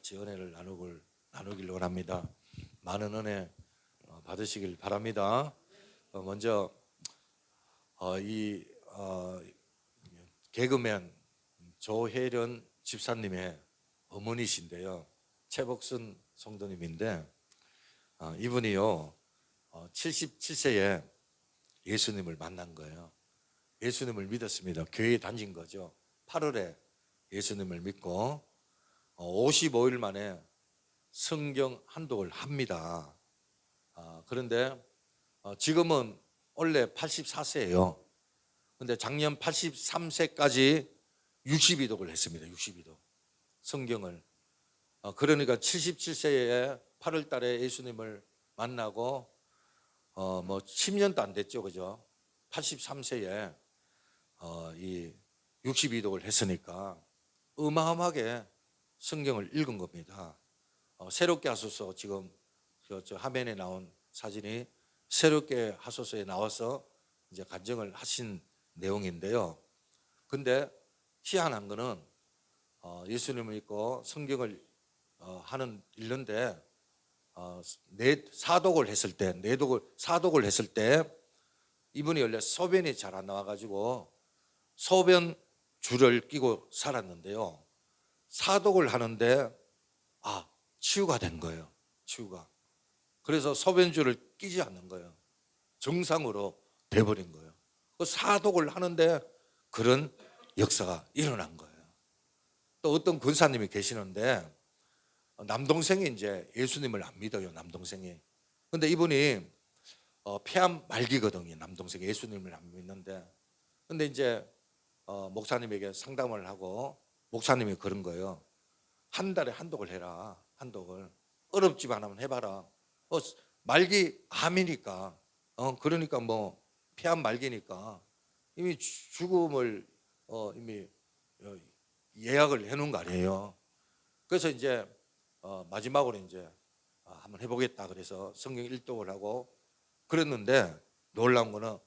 같이 은혜를 나누기를 원합니다. 많은 은혜 받으시길 바랍니다. 먼저 이 개그맨 조혜련 집사님의 어머니신데요, 최복순 성도님인데 이분이요 77세에 예수님을 만난 거예요. 예수님을 믿었습니다. 교회에 다닌 거죠. 8월에 예수님을 믿고 55일 만에 성경 한독을 합니다. 그런데 지금은 원래 84세예요. 근데 작년 83세까지 62독을 했습니다. 62독 성경을. 그러니까 77세에 8월 달에 예수님을 만나고 뭐 10년도 안 됐죠, 그죠? 83세에 이 62독을 했으니까 어마어마하게 성경을 읽은 겁니다. 새롭게 하소서, 지금 저 화면에 나온 사진이 새롭게 하소서에 나와서 이제 간증을 하신 내용인데요. 근데 희한한 거는 예수님을 믿고 성경을 읽는데 사독을 했을 때, 사독을 했을 때 이분이 원래 소변이 잘 안 나와가지고 소변 줄을 끼고 살았는데요, 사독을 하는데 치유가 된 거예요. 치유가. 그래서 소변줄을 끼지 않는 거예요. 정상으로 돼버린 거예요. 그 사독을 하는데 그런 역사가 일어난 거예요. 또 어떤 권사님이 계시는데 남동생이 이제 예수님을 안 믿어요. 남동생이. 근데 이분이 폐암 말기거든요. 남동생이 예수님을 안 믿는데, 근데 이제 목사님에게 상담을 하고 목사님이 그런 거예요. 한 달에 한독을 해라. 한독을. 어렵지만 한번 해봐라. 말기 암이니까, 그러니까 뭐 폐암 말기니까 이미 죽음을 이미 예약을 해놓은 거 아니에요. 그래서 이제 마지막으로 이제 한번 해보겠다 그래서 성경 1독을 하고 그랬는데, 놀라운 거는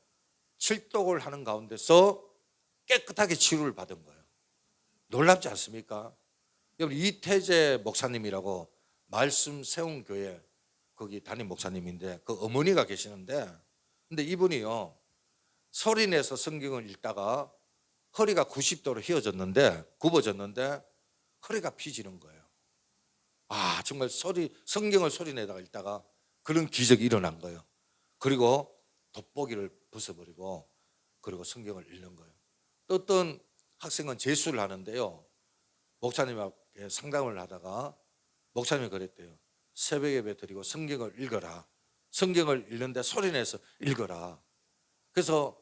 7독을 하는 가운데서 깨끗하게 치유를 받은 거예요. 놀랍지 않습니까? 여러분, 이태재 목사님이라고 말씀 세운 교회 거기 담임 목사님인데 그 어머니가 계시는데, 근데 이분이요 소리 내서 성경을 읽다가 허리가 90도로 굽어졌는데 허리가 피지는 거예요. 정말 성경을 소리 내다가 읽다가 그런 기적이 일어난 거예요. 그리고 돋보기를 벗어버리고 그리고 성경을 읽는 거예요. 또 어떤 학생은 재수를 하는데요, 목사님하고 상담을 하다가 목사님이 그랬대요. 새벽 예배 드리고 성경을 읽어라. 성경을 읽는데 소리내서 읽어라. 그래서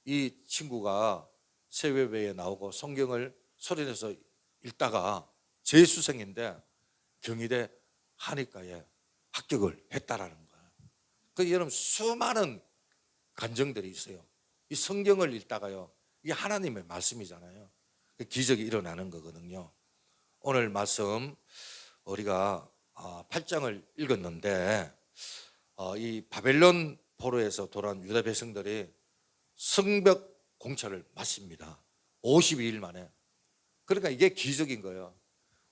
이 친구가 새벽 예배에 나오고 성경을 소리내서 읽다가 재수생인데 경희대 한의과에 합격을 했다라는 거예요. 그 여러분, 수많은 간증들이 있어요. 이 성경을 읽다가요, 이게 하나님의 말씀이잖아요. 기적이 일어나는 거거든요. 오늘 말씀 우리가 8장을 읽었는데 이 바벨론 포로에서 돌아온 유다 백성들이 성벽 공차를 마칩니다. 52일 만에. 그러니까 이게 기적인 거예요.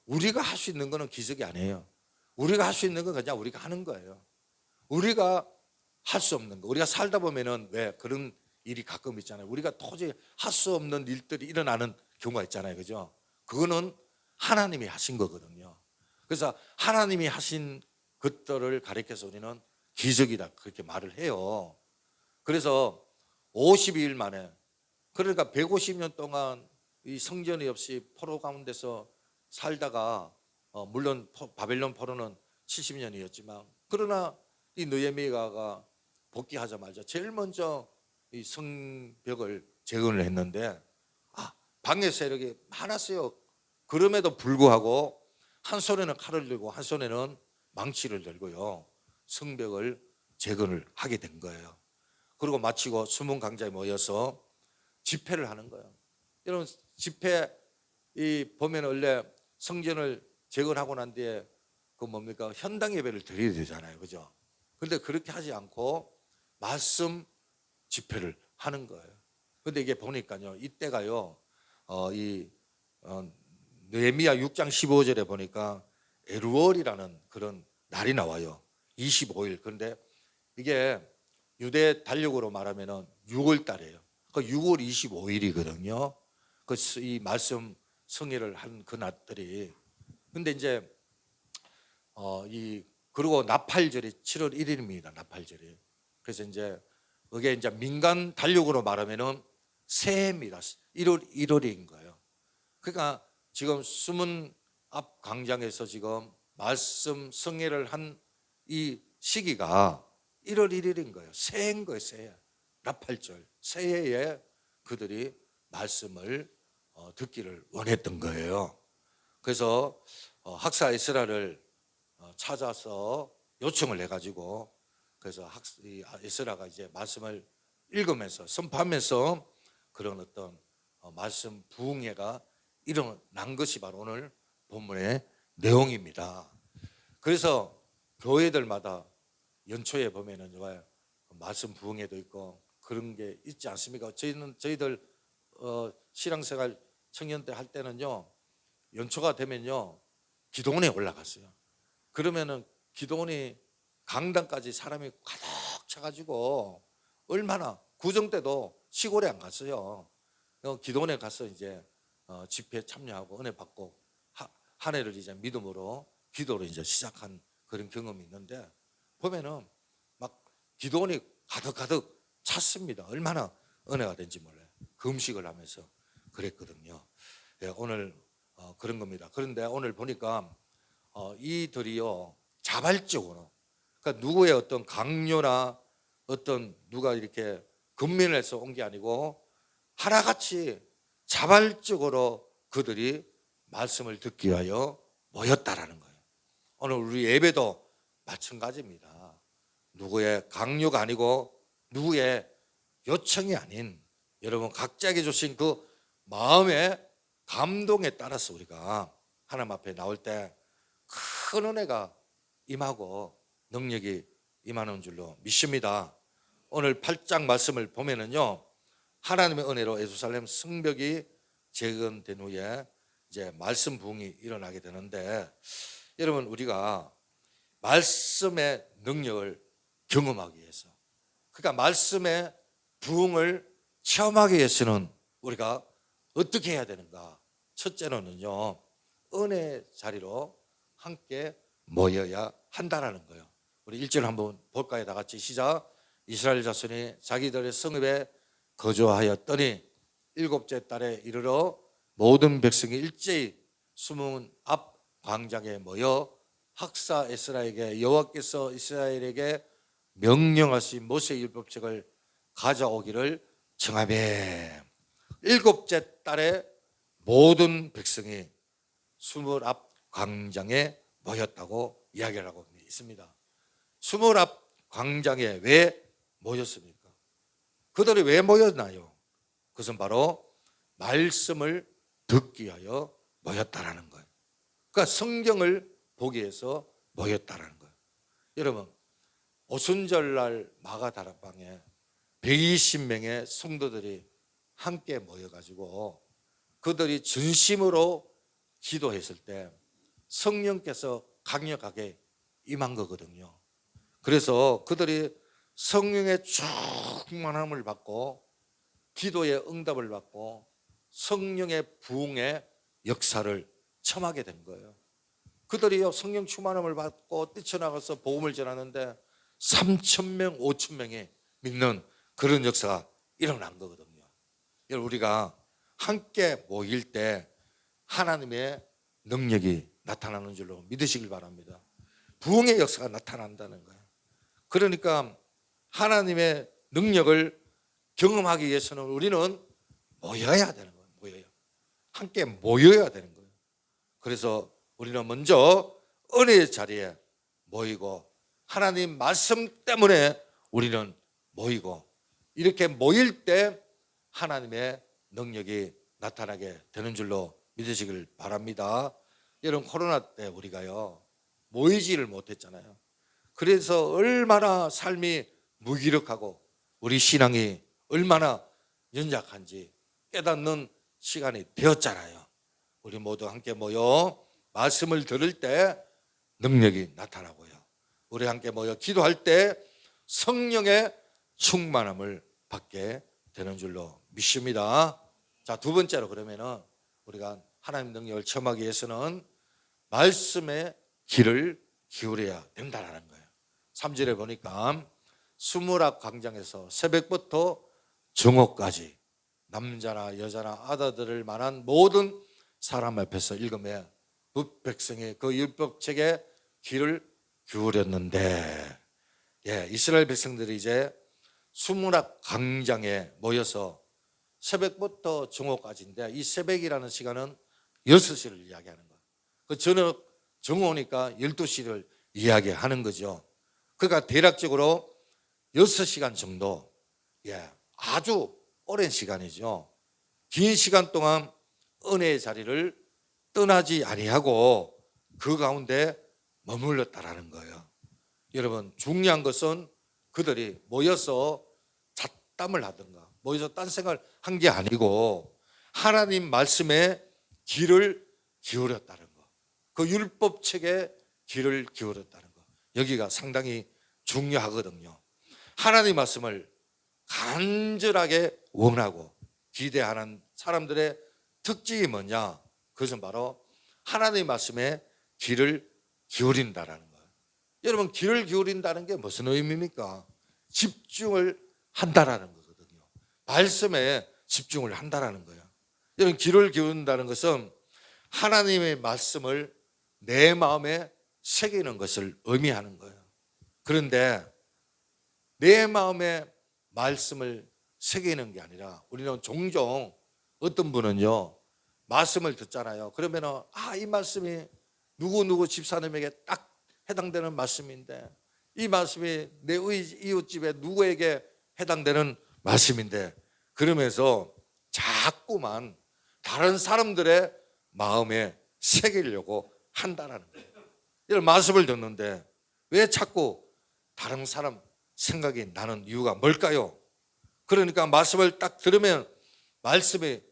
우리가 할 수 있는 거는 기적이 아니에요. 우리가 할 수 있는 건 그냥 우리가 하는 거예요. 우리가 할 수 없는 거, 우리가 살다 보면은 왜 그런 일이 가끔 있잖아요. 우리가 도저히 할 수 없는 일들이 일어나는 경우가 있잖아요, 그죠? 그거는 하나님이 하신 거거든요. 그래서 하나님이 하신 것들을 가리켜서 우리는 기적이다 그렇게 말을 해요. 그래서 52일 만에, 그러니까 150년 동안 이 성전이 없이 포로 가운데서 살다가 물론 바벨론 포로는 70년이었지만 그러나 이 느헤미야가 복귀하자마자 제일 먼저 이 성벽을 재건을 했는데 방해 세력이 많았어요. 그럼에도 불구하고 한 손에는 칼을 들고 한 손에는 망치를 들고요 성벽을 재건을 하게 된 거예요. 그리고 마치고 수문 강자에 모여서 집회를 하는 거예요. 여러분, 집회 보면 원래 성전을 재건하고 난 뒤에 그 뭡니까, 현당 예배를 드려야 되잖아요, 그죠? 그런데 그렇게 하지 않고 말씀 집회를 하는 거예요. 그런데 이게 보니까요, 이때가요 이 느헤미야 6장 15절에 보니까 에루월이라는 그런 날이 나와요. 25일. 그런데 이게 유대 달력으로 말하면은 6월 달이에요. 그 6월 25일이거든요. 그 이 말씀 성의를 한 그 날들이. 근데 이제 그리고 나팔절이 7월 1일입니다. 나팔절이. 그래서 이제 그게 이제 민간 달력으로 말하면은 새해입니다. 1월인 거예요. 그러니까 지금 숨은 앞 광장에서 지금 말씀 성회를 한 이 시기가 1월 1일인 거예요. 새해인 거예요. 새해. 나팔절 새해에 그들이 말씀을 듣기를 원했던 거예요. 그래서 학사 에스라를 찾아서 요청을 해가지고, 그래서 에스라가 이제 말씀을 읽으면서 선포하면서 그런 어떤 말씀 부흥회가 일어난 것이 바로 오늘 본문의 내용입니다. 그래서 교회들마다 연초에 보면은 말씀 부흥회도 있고 그런 게 있지 않습니까? 저희들 신앙생활 청년 때 할 때는요, 연초가 되면요 기도원에 올라갔어요. 그러면은 기도원이 강당까지 사람이 가득 차가지고 얼마나 구정 때도 시골에 안 갔어요. 기도원에 가서 이제 집회에 참여하고 은혜 받고 한 해를 이제 믿음으로 기도로 이제 시작한 그런 경험이 있는데, 보면은 막 기도원이 가득 찼습니다. 얼마나 은혜가 된지 몰라요. 금식을 하면서 그랬거든요. 예, 오늘 그런 겁니다. 그런데 오늘 보니까 이들이요 자발적으로, 그러니까 누구의 어떤 강요나 어떤 누가 이렇게 근면해서 온 게 아니고 하나같이 자발적으로 그들이 말씀을 듣기 위하여 모였다라는 거예요. 오늘 우리 예배도 마찬가지입니다. 누구의 강요가 아니고 누구의 요청이 아닌 여러분 각자에게 주신 그 마음의 감동에 따라서 우리가 하나님 앞에 나올 때 큰 은혜가 임하고 능력이 임하는 줄로 믿습니다. 오늘 8장 말씀을 보면은요, 하나님의 은혜로 예루살렘 성벽이 재건된 후에 이제 말씀 부흥이 일어나게 되는데, 여러분 우리가 말씀의 능력을 경험하기 위해서, 그러니까 말씀의 부흥을 체험하기 위해서는 우리가 어떻게 해야 되는가? 첫째로는요, 은혜 자리로 함께 모여야 한다라는 거예요. 우리 1절 한번 볼까요? 다 같이 시작. 이스라엘 자손이 자기들의 성읍에 거주하였더니 7째 달에 이르러 모든 백성이 일제히 수문 앞 광장에 모여 학사 에스라에게 여호와께서 이스라엘에게 명령하신 모세 율법책을 가져오기를 청하매, 7째 달에 모든 백성이 수문 앞 광장에 모였다고 이야기를 하고 있습니다. 수문 앞 광장에 왜 모였습니까? 그들이 왜 모였나요? 그것은 바로 말씀을 듣기 위하여 모였다라는 거예요. 그러니까 성경을 보기 위해서 모였다라는 거예요. 여러분, 오순절날 마가다락방에 120명의 성도들이 함께 모여가지고 그들이 전심으로 기도했을 때 성령께서 강력하게 임한 거거든요. 그래서 그들이 성령의 충만함을 받고 기도의 응답을 받고 성령의 부흥의 역사를 체험하게 된 거예요. 그들이요 성령 충만함을 받고 뛰쳐나가서 복음을 전하는데 3,000명, 5,000명이 믿는 그런 역사가 일어난 거거든요. 우리가 함께 모일 때 하나님의 능력이 나타나는 줄로 믿으시길 바랍니다. 부흥의 역사가 나타난다는 거예요. 그러니까 하나님의 능력을 경험하기 위해서는 우리는 모여야 되는 거예요. 모여야. 함께 모여야 되는 거예요. 그래서 우리는 먼저 은혜의 자리에 모이고 하나님 말씀 때문에 우리는 모이고, 이렇게 모일 때 하나님의 능력이 나타나게 되는 줄로 믿으시길 바랍니다. 여러분, 코로나 때 우리가요 모이지를 못했잖아요. 그래서 얼마나 삶이 무기력하고 우리 신앙이 얼마나 연약한지 깨닫는 시간이 되었잖아요. 우리 모두 함께 모여 말씀을 들을 때 능력이 나타나고요. 우리 함께 모여 기도할 때 성령의 충만함을 받게 되는 줄로 믿습니다. 자, 두 번째로 그러면은 우리가 하나님 능력을 체험하기 위해서는 말씀의 귀를 기울여야 된다는 거예요. 3절에 보니까 수무락 광장에서 새벽부터 정오까지 남자나 여자나 아다들을 만한 모든 사람 앞에서 읽으며 북백성이 그 율법책에 귀를 기울였는데, 이스라엘 백성들이 이제 수무락 광장에 모여서 새벽부터 정오까지인데, 이 새벽이라는 시간은 6시를 이야기하는 거예요. 그 저녁 정오니까 12시를 이야기하는 거죠. 그러니까 대략적으로 6시간 정도, 아주 오랜 시간이죠. 긴 시간 동안 은혜의 자리를 떠나지 아니하고 그 가운데 머물렀다라는 거예요. 여러분, 중요한 것은 그들이 모여서 잡담을 하든가 모여서 딴 생각을 한 게 아니고 하나님 말씀에 귀를 기울였다는 거, 그 율법책에 귀를 기울였다는 거, 여기가 상당히 중요하거든요. 하나님 말씀을 간절하게 원하고 기대하는 사람들의 특징이 뭐냐? 그것은 바로 하나님 말씀에 귀를 기울인다라는 거예요. 여러분, 귀를 기울인다는 게 무슨 의미입니까? 집중을 한다라는 거거든요. 말씀에 집중을 한다라는 거예요. 여러분, 귀를 기울인다는 것은 하나님의 말씀을 내 마음에 새기는 것을 의미하는 거예요. 그런데 내 마음에 말씀을 새기는 게 아니라 우리는 종종 어떤 분은요, 말씀을 듣잖아요. 그러면은 이 말씀이 누구 집사님에게 딱 해당되는 말씀인데, 이 말씀이 내 이웃집에 누구에게 해당되는 말씀인데, 그러면서 자꾸만 다른 사람들의 마음에 새기려고 한다는 거예요. 이런 말씀을 듣는데 왜 자꾸 다른 사람 생각이 나는 이유가 뭘까요? 그러니까 말씀을 딱 들으면 말씀이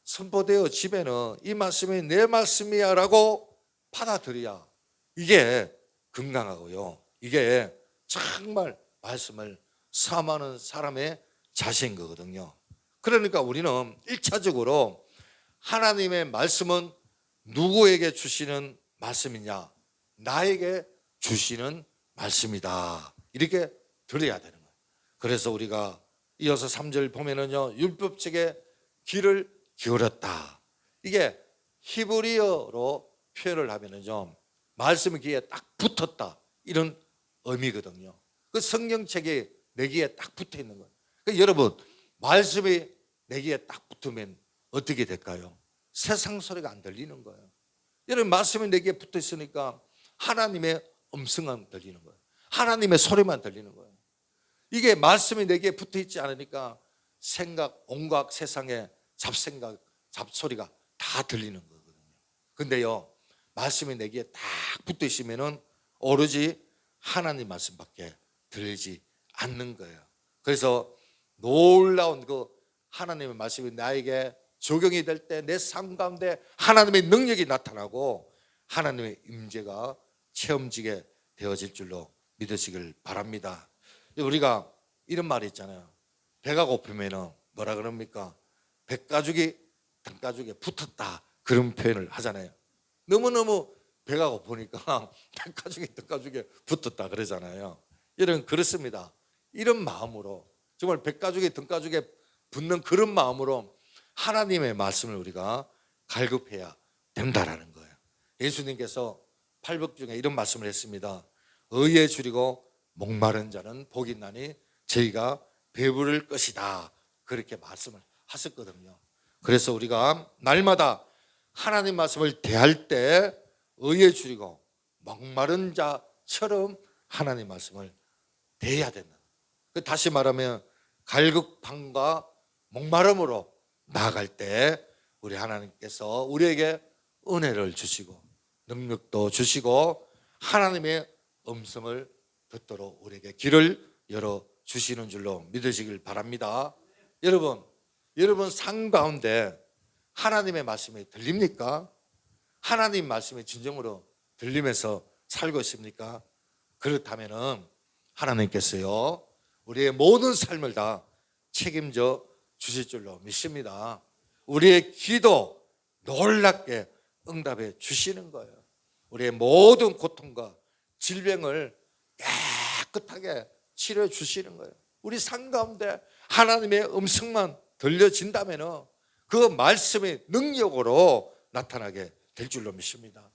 선포되어 집에는 이 말씀이 내 말씀이야 라고 받아들여야 이게 건강하고요, 이게 정말 말씀을 사모하는 사람의 자세인 거거든요. 그러니까 우리는 1차적으로 하나님의 말씀은 누구에게 주시는 말씀이냐? 나에게 주시는 말씀이다, 이렇게 들어야 되는 거예요. 그래서 우리가 이어서 3절 보면은요, 율법책에 귀를 기울였다, 이게 히브리어로 표현을 하면은요, 말씀이 귀에 딱 붙었다, 이런 의미거든요. 그 성경책이 내 귀에 딱 붙어 있는 거예요. 그러니까 여러분, 말씀이 내 귀에 딱 붙으면 어떻게 될까요? 세상 소리가 안 들리는 거예요. 여러분, 말씀이 내 귀에 붙어 있으니까 하나님의 음성만 들리는 거예요. 하나님의 소리만 들리는 거예요. 이게 말씀이 내 귀에 붙어 있지 않으니까 생각, 온갖 세상의 잡생각, 잡소리가 다 들리는 거거든요. 근데요, 말씀이 내 귀에 딱 붙어 있으면은 오로지 하나님 말씀밖에 들리지 않는 거예요. 그래서 놀라운 그 하나님의 말씀이 나에게 적용이 될 때 내 삶 가운데 하나님의 능력이 나타나고 하나님의 임재가 체험지게 되어질 줄로 믿으시길 바랍니다. 우리가 이런 말이 있잖아요. 배가 고프면은 뭐라 그럽니까? 백가죽이 등가죽에 붙었다, 그런 표현을 하잖아요. 너무너무 배가 고프니까 백가죽이 등가죽에 붙었다 그러잖아요. 이런 그렇습니다. 이런 마음으로, 정말 백가죽이 등가죽에 붙는 그런 마음으로 하나님의 말씀을 우리가 갈급해야 된다라는 거예요. 예수님께서 팔복 중에 이런 말씀을 했습니다. 의에 줄이고 목마른 자는 복이 있나니 저희가 배부를 것이다, 그렇게 말씀을 하셨거든요. 그래서 우리가 날마다 하나님 말씀을 대할 때 의에 줄이고 목마른 자처럼 하나님 말씀을 대해야 된다. 다시 말하면 갈급함과 목마름으로 나아갈 때 우리 하나님께서 우리에게 은혜를 주시고 능력도 주시고 하나님의 음성을 듣도록 우리에게 길을 열어 주시는 줄로 믿으시길 바랍니다. 여러분 삶 가운데 하나님의 말씀이 들립니까? 하나님 말씀이 진정으로 들리면서 살고 있습니까? 그렇다면은 하나님께서요 우리의 모든 삶을 다 책임져 주실 줄로 믿습니다. 우리의 기도 놀랍게 응답해 주시는 거예요. 우리의 모든 고통과 질병을 깨끗하게 치료해 주시는 거예요. 우리 삶 가운데 하나님의 음성만 들려진다면 그 말씀의 능력으로 나타나게 될 줄로 믿습니다.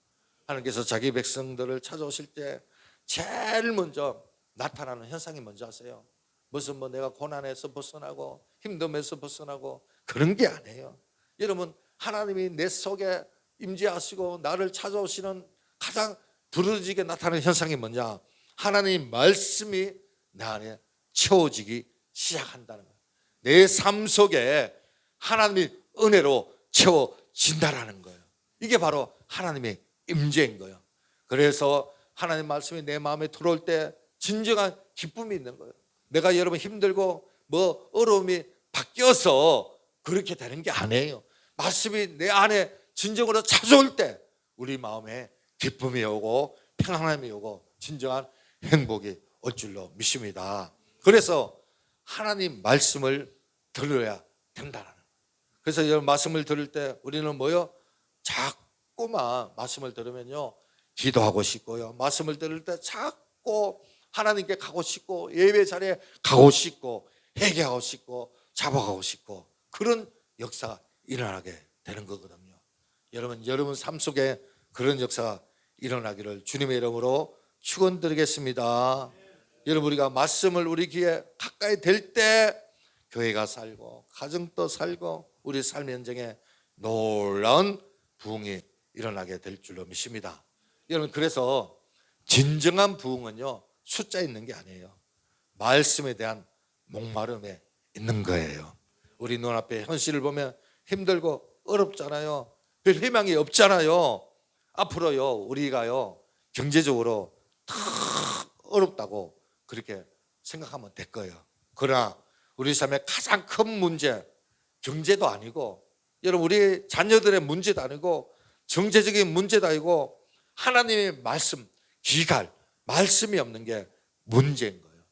하나님께서 자기 백성들을 찾아오실 때 제일 먼저 나타나는 현상이 뭔지 아세요? 무슨 뭐 내가 고난에서 벗어나고 힘듦에서 벗어나고 그런 게 아니에요. 여러분, 하나님이 내 속에 임재하시고 나를 찾아오시는 가장 두드러지게 나타나는 현상이 뭐냐? 하나님 말씀이 내 안에 채워지기 시작한다는 거예요. 내 삶 속에 하나님의 은혜로 채워진다라는 거예요. 이게 바로 하나님의 임재인 거예요. 그래서 하나님 말씀이 내 마음에 들어올 때 진정한 기쁨이 있는 거예요. 내가 여러분 힘들고 뭐 어려움이 바뀌어서 그렇게 되는 게 아니에요. 말씀이 내 안에 진정으로 찾아올 때 우리 마음에 기쁨이 오고 평안함이 오고 진정한 행복이 올 줄로 믿습니다. 그래서 하나님 말씀을 들어야 된다는 거예요. 그래서 이 말씀을 들을 때 우리는 뭐요? 자꾸만 말씀을 들으면요 기도하고 싶고요, 말씀을 들을 때 자꾸 하나님께 가고 싶고 예배 자리에 가고 싶고 회개하고 싶고 잡아가고 싶고 그런 역사가 일어나게 되는 거거든요. 여러분 삶 속에 그런 역사가 일어나기를 주님의 이름으로 축원드리겠습니다. 여러분, 우리가 말씀을 우리 귀에 가까이 될 때 교회가 살고 가정도 살고 우리 삶의 현장에 놀라운 부흥이 일어나게 될 줄로 믿습니다. 여러분, 그래서 진정한 부흥은요 숫자에 있는 게 아니에요. 말씀에 대한 목마름에 있는 거예요. 우리 눈앞에 현실을 보면 힘들고 어렵잖아요. 별 희망이 없잖아요. 앞으로요 우리가요 경제적으로 더 어렵다고 그렇게 생각하면 될 거예요. 그러나 우리 삶의 가장 큰 문제, 경제도 아니고 여러분 우리 자녀들의 문제도 아니고 정체적인 문제도 아니고 하나님의 말씀, 기갈, 말씀이 없는 게 문제인 거예요.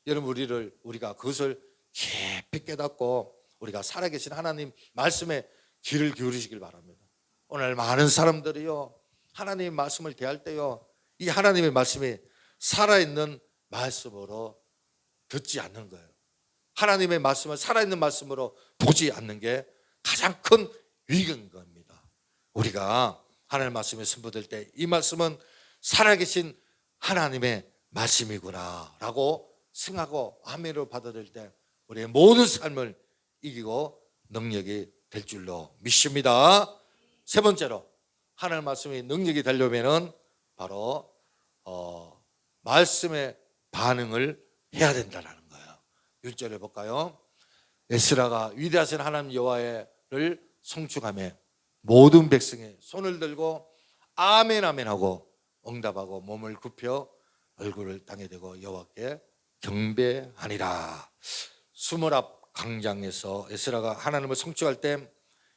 여러분, 우리가 그것을 깊이 깨닫고 우리가 살아계신 하나님 말씀에 귀를 기울이시길 바랍니다. 오늘 많은 사람들이요 하나님의 말씀을 대할 때요 이 하나님의 말씀이 살아있는 말씀으로 듣지 않는 거예요. 하나님의 말씀을 살아있는 말씀으로 보지 않는 게 가장 큰 위기인 겁니다. 우리가 하나님의 말씀에 선포될 때 이 말씀은 살아계신 하나님의 말씀이구나 라고 생각하고 아멘으로 받아들일 때 우리의 모든 삶을 이기고 능력이 될 줄로 믿습니다. 세 번째로 하나님의 말씀이 능력이 되려면 바로 말씀의 반응을 해야 된다는 거예요. 6절에 볼까요? 에스라가 위대하신 하나님 여호와를 송축하며 모든 백성이 손을 들고 아멘 아멘 하고 응답하고 몸을 굽혀 얼굴을 땅에 대고 여호와께 경배하니라. 수물 앞 광장에서 에스라가 하나님을 송축할 때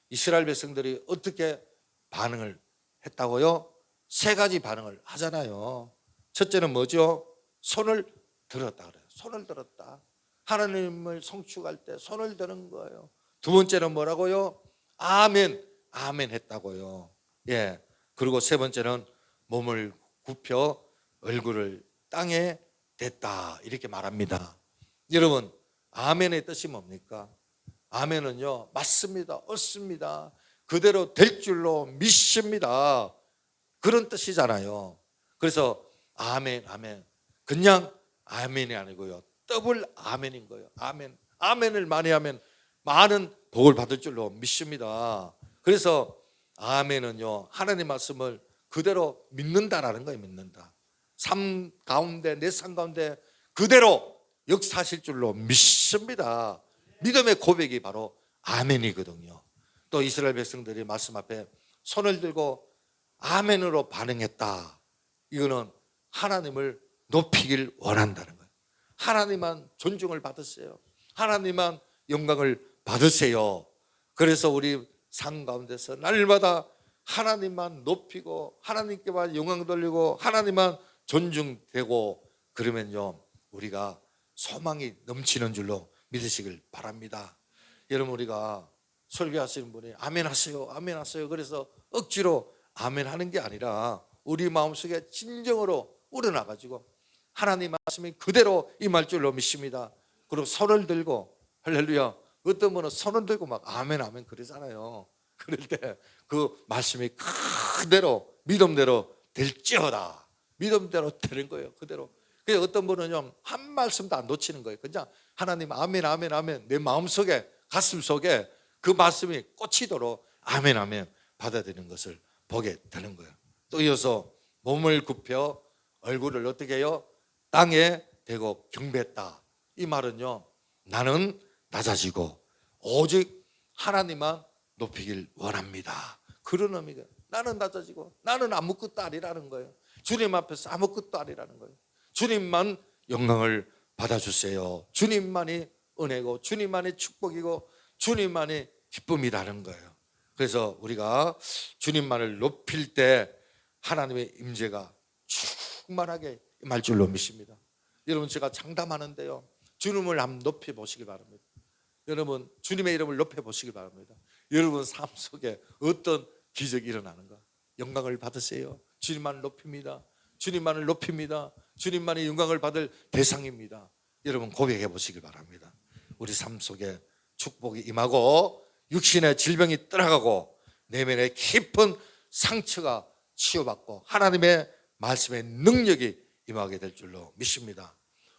이스라엘 백성들이 어떻게 반응을 했다고요? 세 가지 반응을 하잖아요. 첫째는 뭐죠? 손을 들었다 그래요. 손을 들었다. 하나님을 송축할 때 손을 드는 거예요. 두 번째는 뭐라고요? 아멘, 아멘 했다고요. 예. 그리고 세 번째는 몸을 굽혀 얼굴을 땅에 댔다 이렇게 말합니다. 여러분, 아멘의 뜻이 뭡니까? 아멘은요 맞습니다, 옳습니다, 그대로 될 줄로 믿습니다 그런 뜻이잖아요. 그래서 아멘, 아멘 그냥 아멘이 아니고요 더블 아멘인 거예요. 아멘, 아멘을 많이 하면 많은 복을 받을 줄로 믿습니다. 그래서 아멘은요 하나님 말씀을 그대로 믿는다라는 거예요. 믿는다. 삶 가운데 내 삶 가운데 그대로 역사하실 줄로 믿습니다. 믿음의 고백이 바로 아멘이거든요. 또 이스라엘 백성들이 말씀 앞에 손을 들고 아멘으로 반응했다. 이거는 하나님을 높이길 원한다는 거예요. 하나님만 존중을 받으세요. 하나님만 영광을 받으세요. 그래서 우리 삶 가운데서 날마다 하나님만 높이고 하나님께만 영광 돌리고 하나님만 존중되고 그러면요 우리가 소망이 넘치는 줄로 믿으시길 바랍니다. 여러분 우리가 설교하시는 분이 아멘 하세요 아멘 하세요 그래서 억지로 아멘 하는 게 아니라 우리 마음속에 진정으로 우러나가지고 하나님 말씀이 그대로 임할 줄로 믿습니다. 그리고 손을 들고 할렐루야, 어떤 분은 손을 들고 막 아멘 아멘 그러잖아요. 그럴 때 그 말씀이 그대로 믿음대로 될지어다, 믿음대로 되는 거예요. 그대로. 그래서 어떤 분은요 한 말씀도 안 놓치는 거예요. 그냥 하나님 아멘 아멘 아멘, 내 마음속에 가슴 속에 그 말씀이 꽂히도록 아멘 아멘 받아들이는 것을 보게 되는 거예요. 또 이어서 몸을 굽혀 얼굴을 어떻게 해요? 땅에 대고 경배했다. 이 말은요 나는 낮아지고 오직 하나님만 높이길 원합니다. 그런 의미가, 나는 낮아지고 나는 아무것도 아니라는 거예요. 주님 앞에서 아무것도 아니라는 거예요. 주님만 영광을 받아주세요. 주님만이 은혜고 주님만이 축복이고 주님만이 기쁨이라는 거예요. 그래서 우리가 주님만을 높일 때 하나님의 임재가 충만하게 임할 줄로 믿습니다. 여러분 제가 장담하는데요 주님을 한번 높여 보시기 바랍니다. 여러분 주님의 이름을 높여 보시기 바랍니다. 여러분 삶 속에 어떤 기적이 일어나는가? 영광을 받으세요. 주님만을 높입니다. 주님만을 높입니다. 주님만이 영광을 받을 대상입니다. 여러분 고백해 보시기 바랍니다. 우리 삶 속에 축복이 임하고 육신의 질병이 떠나가고 내면의 깊은 상처가 치유받고 하나님의 말씀의 능력이 임하게 될 줄로 믿습니다.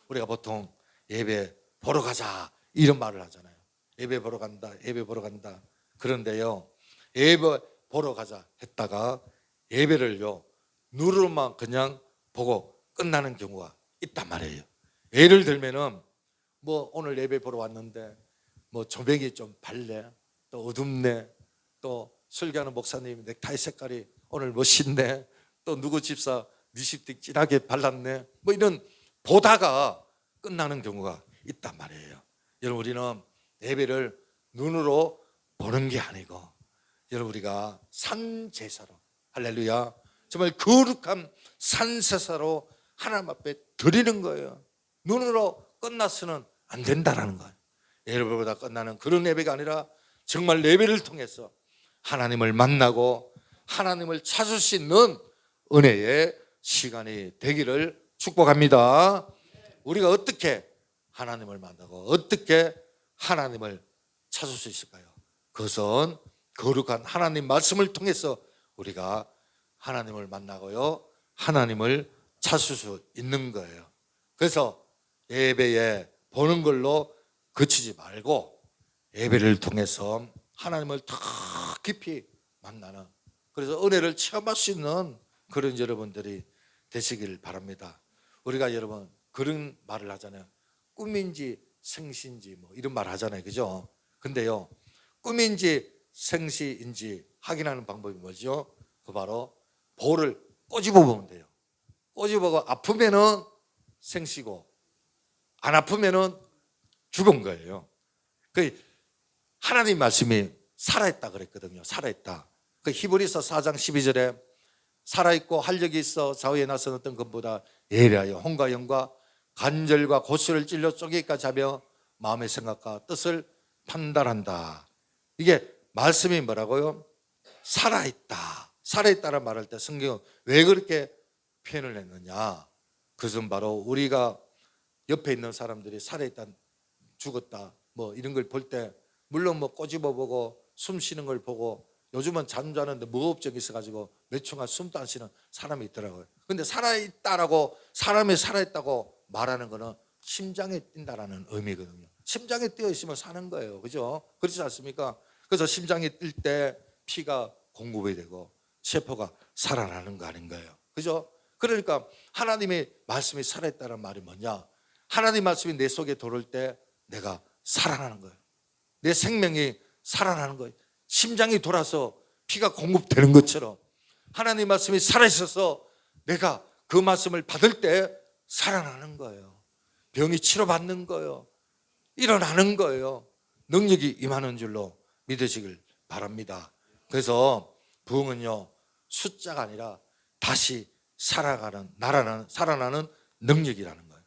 우리가 보통 예배 보러 가자 이런 말을 하잖아요. 예배 보러 간다, 예배 보러 간다. 그런데요 예배 보러 가자 했다가 예배를요 눈으로만 그냥 보고 끝나는 경우가 있단 말이에요. 예를 들면은 뭐 오늘 예배 보러 왔는데 뭐 조명이 좀 밝네, 또 어둡네, 또 설교하는 목사님 넥타이 색깔이 오늘 멋있네, 또 누구 집사 립스틱 진하게 발랐네, 뭐 이런 보다가 끝나는 경우가 있단 말이에요. 여러분 우리는 예배를 눈으로 보는 게 아니고 여러분 우리가 산제사로, 할렐루야, 정말 거룩한 산제사로 하나님 앞에 드리는 거예요. 눈으로 끝나서는 안 된다는 거예요. 예배보다 끝나는 그런 예배가 아니라 정말 예배를 통해서 하나님을 만나고 하나님을 찾을 수 있는 은혜의 시간이 되기를 축복합니다. 우리가 어떻게 하나님을 만나고 어떻게 하나님을 찾을 수 있을까요? 그것은 거룩한 하나님 말씀을 통해서 우리가 하나님을 만나고요 하나님을 찾을 수 있는 거예요. 그래서 예배에 보는 걸로 그치지 말고 예배를 통해서 하나님을 더 깊이 만나는, 그래서 은혜를 체험할 수 있는 그런 여러분들이 되시길 바랍니다. 우리가 여러분 그런 말을 하잖아요. 꿈인지 생시인지 뭐 이런 말 하잖아요. 그죠? 근데요 꿈인지 생시인지 확인하는 방법이 뭐죠? 그 바로 볼을 꼬집어 보면 돼요. 꼬집어가 아프면은 생시고 안 아프면은 죽은 거예요. 그 하나님 말씀이 살아있다 그랬거든요. 살아있다. 그 히브리서 4장 12절에 살아있고 활력이 있어 좌우에 나선 어떤 것보다 예리하여 혼과 영과 관절과 고수를 찔러 쪼개기까지 하며 마음의 생각과 뜻을 판단한다. 이게 말씀이 뭐라고요? 살아있다. 살아있다는 말할 때 성경은 왜 그렇게 표현을 했느냐? 그것은 바로 우리가 옆에 있는 사람들이 살아있다, 죽었다 뭐 이런 걸 볼 때 물론 뭐 꼬집어 보고 숨 쉬는 걸 보고, 요즘은 잠자는데 무호흡증이 있어가지고 몇 초간 숨도 안 쉬는 사람이 있더라고요. 근데 살아있다라고, 사람이 살아있다고 말하는 거는 심장이 뛴다라는 의미거든요. 심장이 뛰어 있으면 사는 거예요. 그죠? 그렇지 않습니까? 그래서 심장이 뛸 때 피가 공급이 되고 세포가 살아나는 거 아닌가요? 그죠? 그러니까 하나님의 말씀이 살아있다는 말이 뭐냐? 하나님 말씀이 내 속에 들어올 때 내가 살아나는 거예요. 내 생명이 살아나는 거예요. 심장이 돌아서 피가 공급되는 것처럼 하나님 말씀이 살아있어서 내가 그 말씀을 받을 때 살아나는 거예요. 병이 치료받는 거예요. 일어나는 거예요. 능력이 임하는 줄로 믿으시길 바랍니다. 그래서 부흥은요 숫자가 아니라 다시 살아나는 능력이라는 거예요.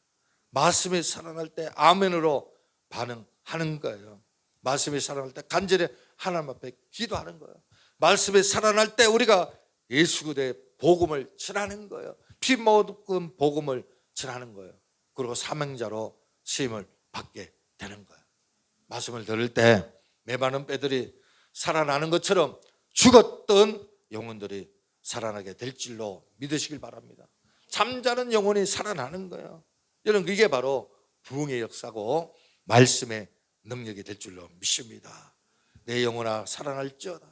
말씀이 살아날 때 아멘으로 반응하는 거예요. 말씀이 살아날 때 간절히 하나님 앞에 기도하는 거예요. 말씀이 살아날 때 우리가 예수 그리스도의 복음을 전하는 거예요. 피 먹은 복음을 전하는 거예요. 그리고 사명자로 쓰임을 받게 되는 거예요. 말씀을 들을 때 메마른 뼈들이 살아나는 것처럼 죽었던 영혼들이 살아나게 될 줄로 믿으시길 바랍니다. 잠자는 영혼이 살아나는 거예요. 여러분 이게 바로 부흥의 역사고 말씀의 능력이 될 줄로 믿습니다. 내 영혼아 살아날지어다.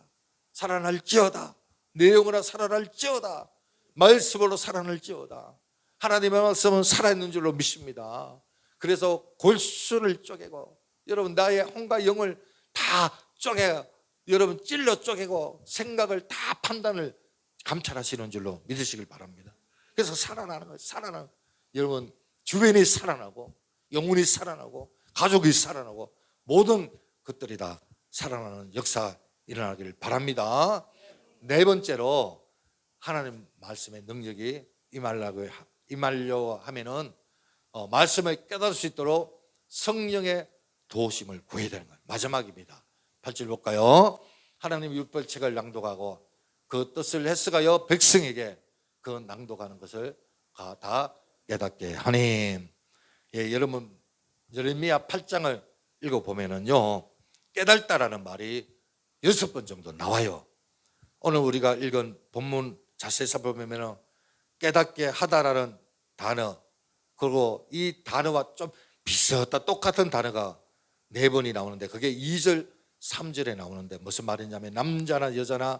살아날지어다. 내 영혼아 살아날지어다. 말씀으로 살아날지어다. 하나님의 말씀은 살아있는 줄로 믿습니다. 그래서 골수를 쪼개고 여러분 나의 혼과 영을 다 쪼개 여러분 찔러 쪼개고 생각을 다 판단을 감찰하시는 줄로 믿으시길 바랍니다. 그래서 살아나는 거예요. 살아나는 여러분 주변이 살아나고 영혼이 살아나고 가족이 살아나고 모든 것들이 다 살아나는 역사가 일어나기를 바랍니다. 네 번째로 하나님 말씀의 능력이 임하려 하면은 말씀을 깨달을 수 있도록 성령의 도우심을 구해야 되는 거예요. 마지막입니다. 8절 볼까요? 하나님 율법책을 낭독하고 그 뜻을 해석하여 백성에게 그 낭독하는 것을 다 깨닫게 하니. 예, 여러분 예레미야 8장을 읽어보면은요 깨달다라는 말이 6번 정도 나와요. 오늘 우리가 읽은 본문 자세히 살펴보면 깨닫게 하다라는 단어 그리고 이 단어와 좀 비슷한 똑같은 단어가 4번이 나오는데 그게 2절 3절에 나오는데 무슨 말이냐면 남자나 여자나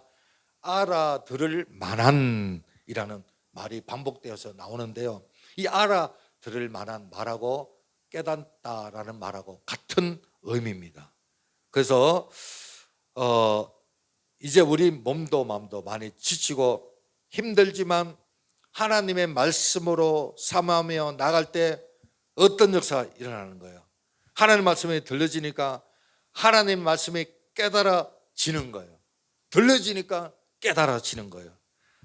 알아들을 만한 이라는 말이 반복되어서 나오는데요. 이 알아들을 만한 말하고 깨닫다라는 말하고 같은 의미입니다. 그래서 이제 우리 몸도 마음도 많이 지치고 힘들지만 하나님의 말씀으로 삼하며 나갈 때 어떤 역사가 일어나는 거예요? 하나님 말씀이 들려지니까 하나님 말씀이 깨달아지는 거예요. 들려지니까 깨달아지는 거예요.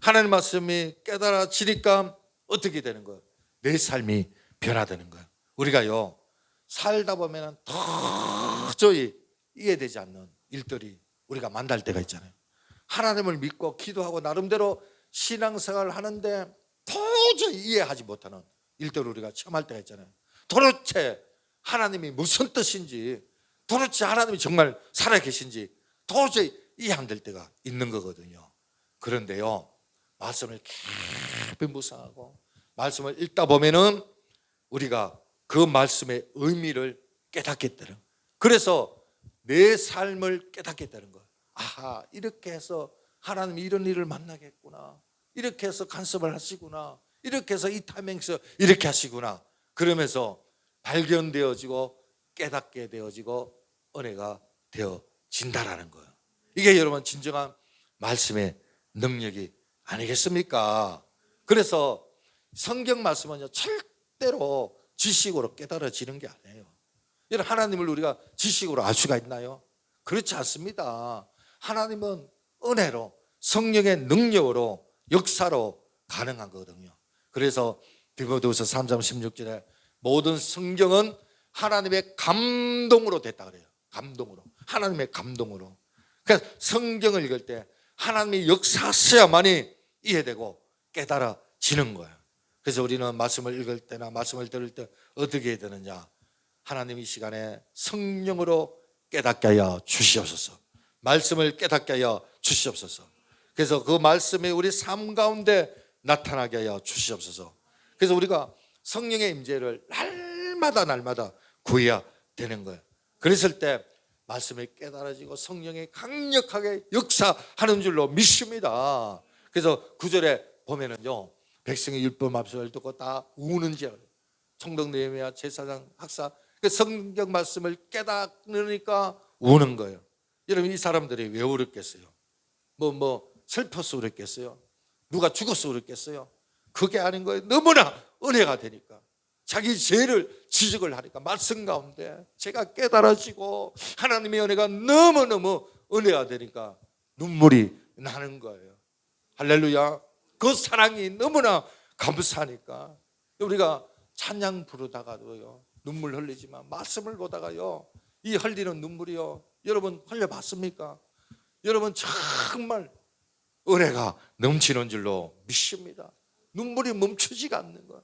하나님 말씀이 깨달아지니까 어떻게 되는 거예요? 내 삶이 변화되는 거예요. 우리가요 살다 보면 도저히 이해되지 않는 일들이 우리가 만날 때가 있잖아요. 하나님을 믿고 기도하고 나름대로 신앙생활을 하는데 도저히 이해하지 못하는 일들을 우리가 체험할 때가 있잖아요. 도대체 하나님이 무슨 뜻인지 도대체 하나님이 정말 살아계신지 도저히 이해 안 될 때가 있는 거거든요. 그런데요 말씀을 깊이 묵상하고 말씀을 읽다 보면은 우리가 그 말씀의 의미를 깨닫게 되는, 그래서 내 삶을 깨닫게 되는 거예요. 아하, 이렇게 해서 하나님이 이런 일을 만나겠구나, 이렇게 해서 간섭을 하시구나, 이렇게 해서 이 타이밍에서 이렇게 하시구나. 그러면서 발견되어지고 깨닫게 되어지고 은혜가 되어진다라는 거예요. 이게 여러분 진정한 말씀의 능력이 아니겠습니까? 그래서 성경 말씀은요 절대로 지식으로 깨달아지는 게 아니에요. 여러분 하나님을 우리가 지식으로 알 수가 있나요? 그렇지 않습니다. 하나님은 은혜로 성령의 능력으로 역사로 가능한 거거든요. 그래서 디모데후서 3장 16절에 모든 성경은 하나님의 감동으로 됐다 그래요. 감동으로, 하나님의 감동으로. 그래서 성경을 읽을 때 하나님이 역사하셔야만이 이해되고 깨달아지는 거예요. 그래서 우리는 말씀을 읽을 때나 말씀을 들을 때 어떻게 해야 되느냐, 하나님 이 시간에 성령으로 깨닫게 하여 주시옵소서. 말씀을 깨닫게 하여 주시옵소서. 그래서 그 말씀이 우리 삶 가운데 나타나게 하여 주시옵소서. 그래서 우리가 성령의 임재를 날마다 구해야 되는 거예요. 그랬을 때 말씀이 깨달아지고 성령이 강력하게 역사하는 줄로 믿습니다. 그래서 9절에 보면은요 백성의 율법 말씀을 듣고 다 우는지, 총독 느헤미야 제사장 학사 그 성경 말씀을 깨닫으니까 우는 거예요. 여러분 이 사람들이 왜 울었겠어요? 슬퍼서 울었겠어요? 누가 죽어서 울었겠어요? 그게 아닌 거예요. 너무나 은혜가 되니까, 자기 죄를 지적을 하니까 말씀 가운데 제가 깨달아지고 하나님의 은혜가 너무너무 은혜가 되니까 눈물이 나는 거예요. 할렐루야. 그 사랑이 너무나 감사하니까 우리가 찬양 부르다가도요 눈물 흘리지만 말씀을 보다가요 이 흘리는 눈물이요 여러분 흘려봤습니까? 여러분 정말 은혜가 넘치는 줄로 믿습니다. 눈물이 멈추지가 않는 거예요.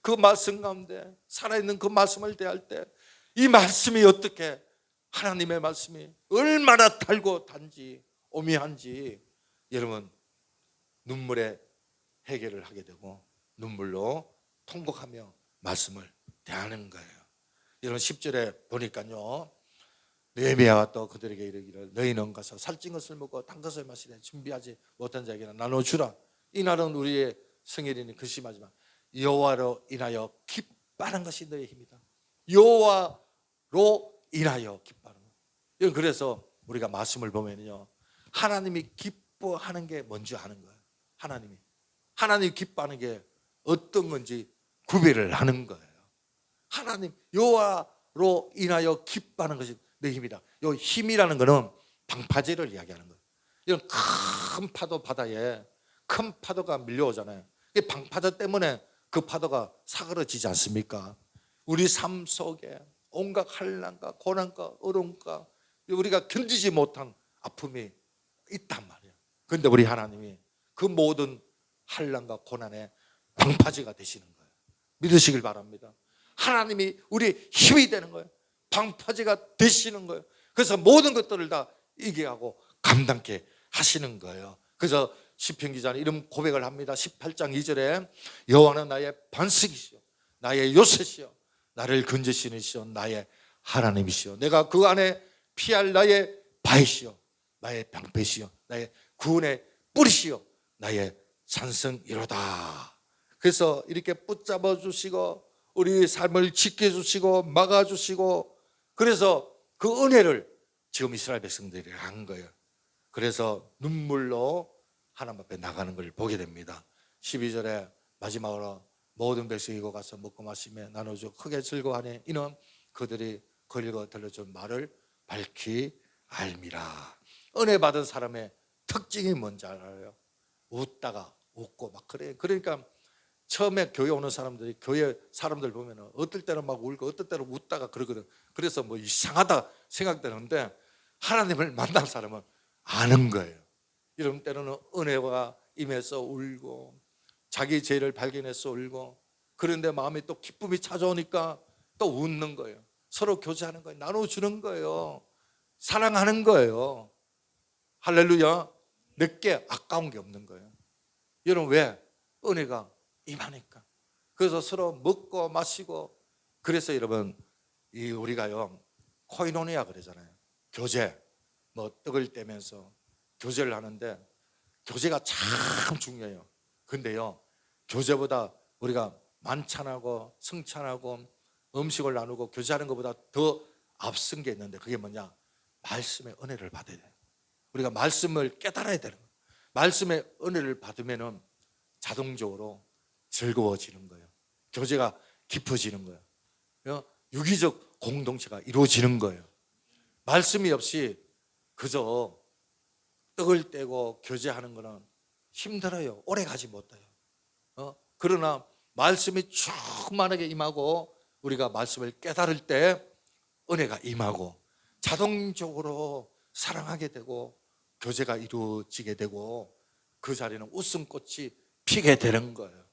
그 말씀 가운데 살아있는 그 말씀을 대할 때 이 말씀이 어떻게 하나님의 말씀이 얼마나 달고 단지 오묘한지 여러분 눈물에 해결을 하게 되고 눈물로 통곡하며 말씀을 대하는 거예요. 여러분 10절에 보니까요 느헤미야가 또 그들에게 이르기를 너희는 가서 살찐 것을 먹고 단 것을 마시되 준비하지 못한 자에게는 나눠주라. 이날은 우리의 성일이니 글씨마지막 여호와로 인하여 기뻐하는 것이 너의 힘이다. 여호와로 인하여 기뻐하는 것. 그래서 우리가 말씀을 보면요 하나님이 기뻐하는 게 뭔지 아는 거예요. 하나님이 기뻐하는 게 어떤 건지 구별을 하는 거예요. 하나님 여호와로 인하여 기뻐하는 것이 내 힘이다. 이 힘이라는 것은 방파제를 이야기하는 거예요. 이런 큰 파도 바다에 큰 파도가 밀려오잖아요. 이 방파제 때문에 그 파도가 사그러지지 않습니까? 우리 삶 속에 온갖 환난과 고난과 어려움과 우리가 견디지 못한 아픔이 있단 말이에요. 그런데 우리 하나님이 그 모든 환난과 고난의 방파제가 되시는 거예요. 믿으시길 바랍니다. 하나님이 우리 힘이 되는 거예요. 방파제가 되시는 거예요. 그래서 모든 것들을 다 이겨하고 감당케 하시는 거예요. 그래서 시편 기자는 이런 고백을 합니다. 18장 2절에 여호와는 나의 반석이시오 나의 요새시오 나를 건져주시는 이시오 나의 하나님이시오 내가 그 안에 피할 나의 바위시오 나의 방패시오 나의 구원의 뿌리시오 나의 산성이로다. 그래서 이렇게 붙잡아 주시고 우리 삶을 지켜주시고 막아주시고 그래서 그 은혜를 지금 이스라엘 백성들이 한 거예요. 그래서 눈물로 하나님 앞에 나가는 걸 보게 됩니다. 12절에 마지막으로 모든 백성이 이고 가서 먹고 마시며 나눠주고 크게 즐거워하니 이는 그들이 걸리고 들려준 말을 밝히 알미라. 은혜 받은 사람의 특징이 뭔지 알아요? 웃다가 웃고 막 그래요. 그러니까 처음에 교회 오는 사람들이 교회 사람들 보면 어떨 때는 막 울고 어떨 때는 웃다가 그러거든. 그래서 뭐 이상하다 생각되는데 하나님을 만난 사람은 아는 거예요. 이런 때는 은혜가 임해서 울고 자기 죄를 발견해서 울고 그런데 마음에 또 기쁨이 찾아오니까 또 웃는 거예요. 서로 교제하는 거예요. 나눠주는 거예요. 사랑하는 거예요. 할렐루야. 내게 아까운 게 없는 거예요. 여러분 왜? 은혜가 임하니까. 그래서 서로 먹고 마시고 그래서 여러분 이 우리가요 코이노니아 그러잖아요. 교제 뭐 떡을 떼면서 교제를 하는데 교제가 참 중요해요. 근데요 교제보다 우리가 만찬하고 성찬하고 음식을 나누고 교제하는 것보다 더 앞선 게 있는데 그게 뭐냐? 말씀의 은혜를 받아야 돼요. 우리가 말씀을 깨달아야 되는 거예요. 말씀의 은혜를 받으면 자동적으로 즐거워지는 거예요. 교제가 깊어지는 거예요. 유기적 공동체가 이루어지는 거예요. 말씀이 없이 그저 떡을 떼고 교제하는 거는 힘들어요. 오래 가지 못해요. 그러나 말씀이 충만하게 임하고 우리가 말씀을 깨달을 때 은혜가 임하고 자동적으로 사랑하게 되고 교제가 이루어지게 되고 그 자리는 웃음꽃이 피게 되는 거예요.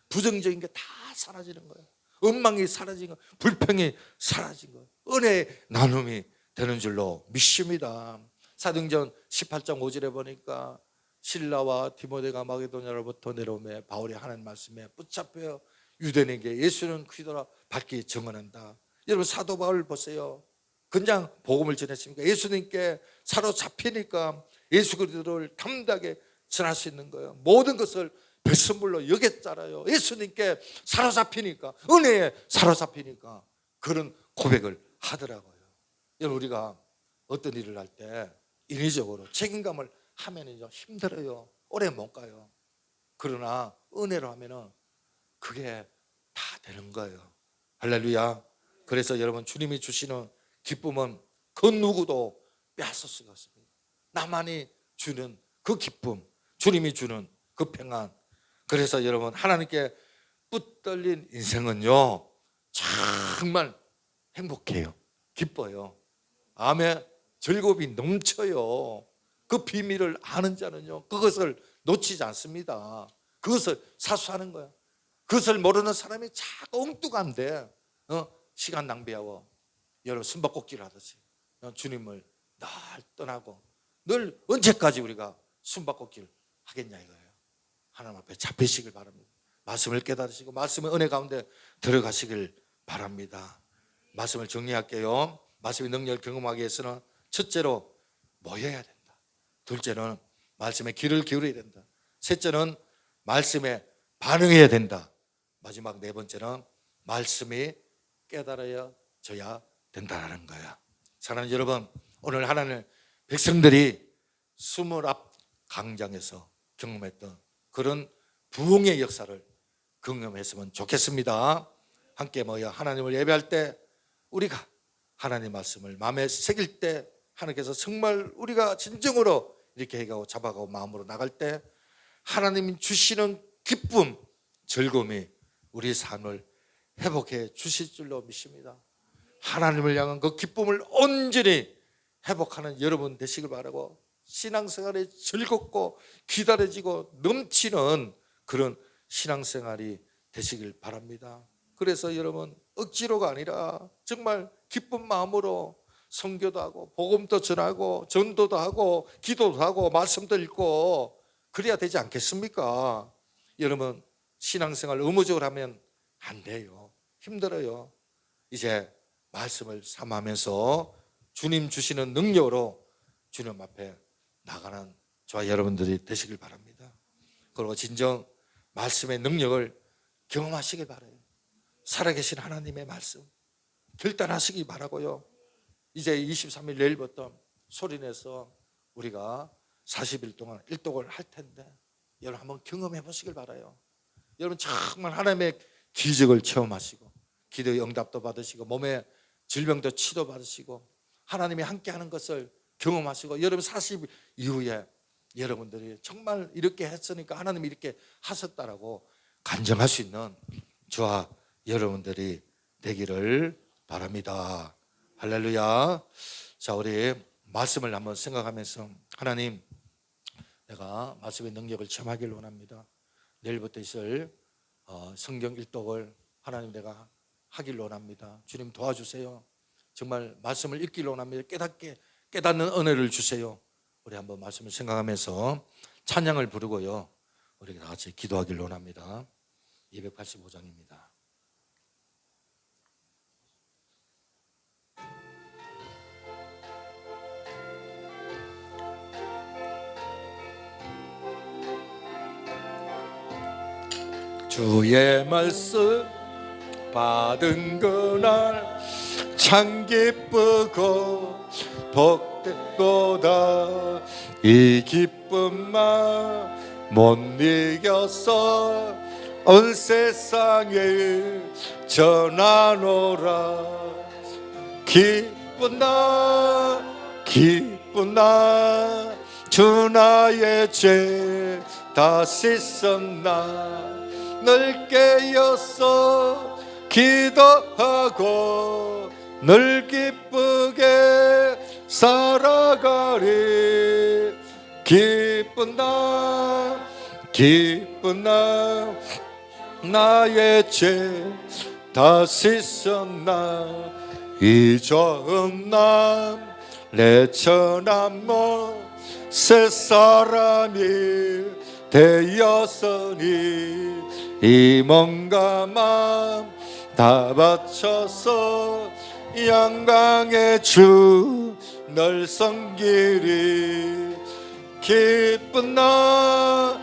부정적인 게 다 사라지는 거예요. 원망이 사라진 거예요. 불평이 사라진 거예요. 은혜의 나눔이 되는 줄로 믿습니다. 사도행전 18장 5절에 보니까 실라와 디모데가 마게도냐로부터 내려오매 바울이 하나님 말씀에 붙잡혀 유대인에게 예수는 그리스도라 밝히 증언한다. 여러분 사도 바울 보세요. 그냥 복음을 전했습니까? 예수님께 사로잡히니까 예수 그리스도를 담대하게 전할 수 있는 거예요. 모든 것을 별선물로 여겼잖아요. 예수님께 사로잡히니까 은혜에 사로잡히니까 그런 고백을 하더라고요. 여러분 우리가 어떤 일을 할 때 인위적으로 책임감을 하면은요 힘들어요. 오래 못 가요. 그러나 은혜로 하면은 그게 다 되는 거예요. 할렐루야. 그래서 여러분 주님이 주시는 기쁨은 그 누구도 빼앗을 수가 없습니다. 나만이 주는 그 기쁨, 주님이 주는 그 평안. 그래서 여러분, 하나님께 붙들린 인생은요 정말 행복해요. 기뻐요. 아멘. 즐거움이 넘쳐요. 그 비밀을 아는 자는요 그것을 놓치지 않습니다. 그것을 사수하는 거야. 그것을 모르는 사람이 자꾸 엉뚱한데 시간 낭비하고 여러분 숨바꼭질 하듯이 주님을 늘 떠나고 늘 언제까지 우리가 숨바꼭질 하겠냐 이거예요. 하나님 앞에 잡히시길 바랍니다. 말씀을 깨달으시고 말씀의 은혜 가운데 들어가시길 바랍니다. 말씀을 정리할게요. 말씀의 능력을 경험하기 위해서는 첫째로 모여야 된다. 둘째는 말씀에 귀를 기울여야 된다. 셋째는 말씀에 반응해야 된다. 마지막 네 번째는 말씀이 깨달아져야 된다는 거야. 사랑하는 여러분, 오늘 하나님 백성들이 수물 앞 강장에서 경험했던 그런 부흥의 역사를 경험했으면 좋겠습니다. 함께 모여 하나님을 예배할 때 우리가 하나님 말씀을 마음에 새길 때 하나님께서 정말 우리가 진정으로 이렇게 해가고 잡아가고 마음으로 나갈 때 하나님이 주시는 기쁨, 즐거움이 우리 삶을 회복해 주실 줄로 믿습니다. 하나님을 향한 그 기쁨을 온전히 회복하는 여러분 되시길 바라고 신앙생활이 즐겁고 기다려지고 넘치는 그런 신앙생활이 되시길 바랍니다. 그래서 여러분 억지로가 아니라 정말 기쁜 마음으로 선교도 하고 복음도 전하고 전도도 하고 기도도 하고 말씀도 읽고 그래야 되지 않겠습니까? 여러분 신앙생활 의무적으로 하면 안 돼요. 힘들어요. 이제 말씀을 삼으면서 주님 주시는 능력으로 주님 앞에 나가는 저와 여러분들이 되시길 바랍니다. 그리고 진정 말씀의 능력을 경험하시길 바라요. 살아계신 하나님의 말씀 결단하시기 바라고요. 이제 23일 내일부터 소리내서 우리가 40일 동안 일독을 할 텐데 여러분 한번 경험해 보시길 바라요. 여러분 정말 하나님의 기적을 체험하시고 기도의 응답도 받으시고 몸의 질병도 치료받으시고 하나님이 함께하는 것을 경험하시고 여러분 40일 이후에 여러분들이 정말 이렇게 했으니까 하나님이 이렇게 하셨다라고 간증할 수 있는 저와 여러분들이 되기를 바랍니다. 할렐루야. 자, 우리 말씀을 한번 생각하면서 하나님, 내가 말씀의 능력을 체험하기를 원합니다. 내일부터 있을 성경 일독을 하나님 내가 하기를 원합니다. 주님 도와주세요. 정말 말씀을 읽기를 원합니다. 깨닫는 은혜를 주세요. 우리 한번 말씀을 생각하면서 찬양을 부르고요, 우리 다 같이 기도하기를 원합니다. 285장입니다. 주의 말씀 받은 그날 참 기쁘고 복되도다. 이 기쁨만 못 이겨서 온 세상에 전하노라. 기쁜 나 주 나의 죄 다 씻었나. 늘 깨어서 기도하고 늘 기쁘게 살아가리. 기쁜 나 나의 죄 다 씻었나. 이 좋은 남 내 처남모 새 사람이 되었으니 이 몸과 마음 다 바쳐서 영광의 주 널 섬기리. 기쁜 나